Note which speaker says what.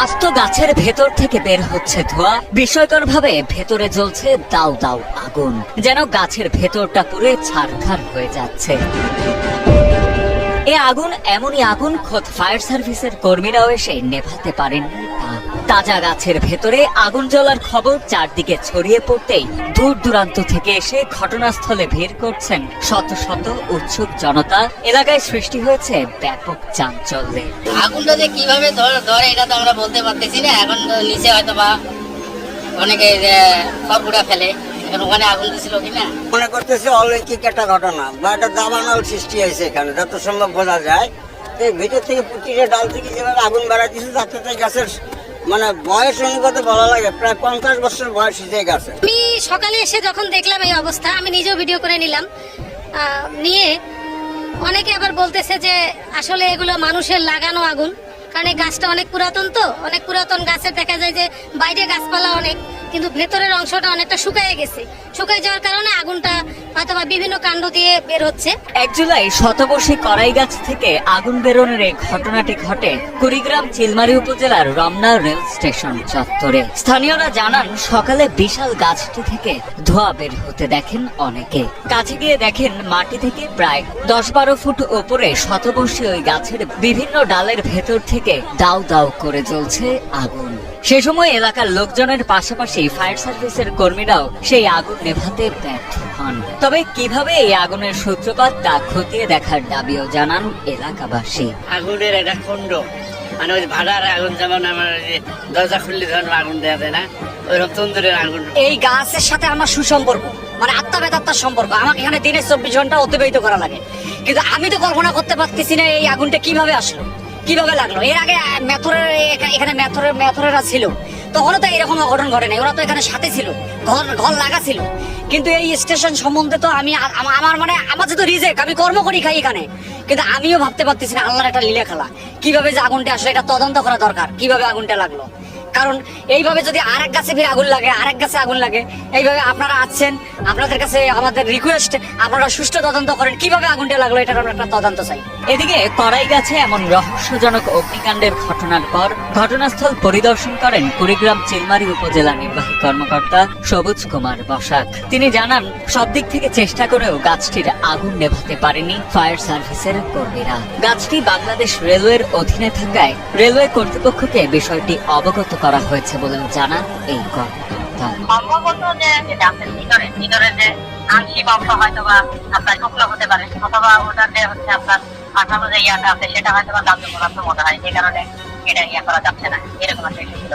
Speaker 1: আস্ত গাছের ভেতর থেকে বের হচ্ছে ধোঁয়া, বিস্ময়কর ভাবে ভেতরে জ্বলছে দাউ দাউ আগুন, যেন গাছের ভেতরটা পুরো ছারখার হয়ে যাচ্ছে। এ আগুন এমনই আগুন, খোদ ফায়ার সার্ভিসের কর্মীরাও এসে নেভাতে পারেননি তা। তাজা গাছের ভেতরে আগুন জ্বলার খবর চারদিকে ছড়িয়ে পড়তেই দূর দূরান্ত থেকে এসে ঘটনাস্থলে ভিড় করছেন শত শত উৎসুক জনতা। এলাকায় সৃষ্টি হয়েছে ব্যাপক চাঞ্চল্যের।
Speaker 2: আগুনটা যে কিভাবে ধরে এটা তো আমরা বলতে পারতেছি না। এখন নিচে হয়তো বা অনেকে খড়গুড়া ফেলে, ওখানে আগুন দিছিল কিনা
Speaker 3: মনে করতেছে অলৌকিক একটা ঘটনা বা একটা দাবানল সৃষ্টি হয়েছে এখানে, যত সম্ভব বোঝা যায়। এই ভিতর থেকে প্রতিটা ডাল থেকে যেভাবে আগুন বেড়া দিচ্ছে, তাতে গাছের মানে বয়স অনুপাতে বলা লাগে প্রায় 50 বছর বয়স হয়েছে গাছে।
Speaker 4: আমি সকালে এসে যখন দেখলাম এই অবস্থা, আমি নিজেও ভিডিও করে নিলাম। নিয়ে অনেকে আবার বলতেছে যে আসলে এগুলো মানুষের লাগানো আগুন, কারণ এই গাছটা অনেক পুরাতন, তো অনেক পুরাতন গাছের দেখা যায় যে বাইরে গাছপালা অনেক, কিন্তু ভেতরের অংশটা অনেকটা শুকিয়ে গেছে। শুকিয়ে যাওয়ার কারণে আগুনটা হয়তো বিভিন্ন কাণ্ড দিয়ে বের হচ্ছে।
Speaker 1: 1 জুলাই শতবর্ষী করাই গাছ থেকে আগুন বেরোনোর এই ঘটনাটি ঘটে কুড়িগ্রাম চিলমারী উপজেলার রমনা রেল স্টেশন চত্বরে। স্থানীয়রা জানান, সকালে বিশাল গাছটি থেকে ধোঁয়া বের হতে দেখেন অনেকে। কাছে গিয়ে দেখেন মাটি থেকে প্রায় 10-12 ফুট উপরে শতবর্ষী ওই গাছের বিভিন্ন ডালের ভেতর থেকে দাউ দাউ করে জ্বলছে আগুন। সে সময় এলাকার লোকজনের পাশাপাশি ফায়ার সার্ভিসের কর্মীরাও সেই আগুন নেভাতে ব্যর্থ হন। তবে কিভাবে এই আগুনের সূত্রপাত তা খতিয়ে দেখার দাবিও জানান এলাকাবাসী।
Speaker 2: আগুনের একটা খন্ড, মানে ওই ভাড়ার আগুন, যেমন আমার দরজা খুললে ধরুন আগুন দেওয়া যায় না, ওইরকম তন্দুরের আগুন।
Speaker 5: এই গাছের সাথে আমার সুসম্পর্ক, মানে আত্মা বেদাত্মার সম্পর্ক। আমাকে এখানে দিনে 24 ঘন্টা অতিবাহিত করা লাগে, কিন্তু আমি তো কল্পনা করতে পারতেছি না এই আগুনটা কিভাবে আসলো, কিভাবে লাগলো। এর আগে এখানে মেথরেরা ছিল, তখনও তো এরকম অঘটন ঘটে নাই। ওরা তো এখানে সাথে ছিল, ঘর লাগা ছিল। কিন্তু এই স্টেশন সম্বন্ধে তো আমার যেহেতু রিজেক্ট, আমি কর্ম করি খাই এখানে, কিন্তু আমিও ভাবতে পারতেছি না আল্লাহর একটা লীলা খেলা, কিভাবে যে আগুনটা আসলে এটা তদন্ত করা দরকার, কিভাবে আগুনটা লাগলো। কারণ এইভাবে যদি আরেক গাছে ফিরে আগুন লাগে, আরেক গাছে আগুন লাগে, এইভাবে আপনারা আছেন, আপনাদের কাছে আমাদের রিকোয়েস্ট, আপনারা সুষ্ঠু তদন্ত করেন কিভাবে আগুনটা লাগলো, এটার আমরা একটা তদন্ত চাই।
Speaker 1: এদিকে করাই গাছে এমন রহস্যজনক অগ্নিকাণ্ডের ঘটনার পর ঘটনাস্থল পরিদর্শন করেন কুড়িগ্রাম চিলমারী উপজেলা নির্বাহী কর্মকর্তা সবুজ কুমার বসাক। তিনি জানান, সব দিক থেকে চেষ্টা করেও গাছটির আগুন নেভাতে পারেনি ফায়ার সার্ভিসের কর্মীরা। গাছটি বাংলাদেশ রেলওয়ের অধীনে থাকায় রেলওয়ে কর্তৃপক্ষকে বিষয়টি অবগত করা হয়েছে বলে জানান এই কর্মকর্তা।
Speaker 6: সম্ভবত যে গাছের ভিতরে যে আংশিক অংশ হয়তো বা আপনার শুকনো হতে পারে, অথবা ওটাতে হচ্ছে আপনার আঠালো যে ইয়াটা আছে সেটা হয়তো বা দাহ্য পদার্থ মনে হয়, যে কারণে এটা ইয়া করা যাচ্ছে না, এরকম একটা ইস্যু ছিল।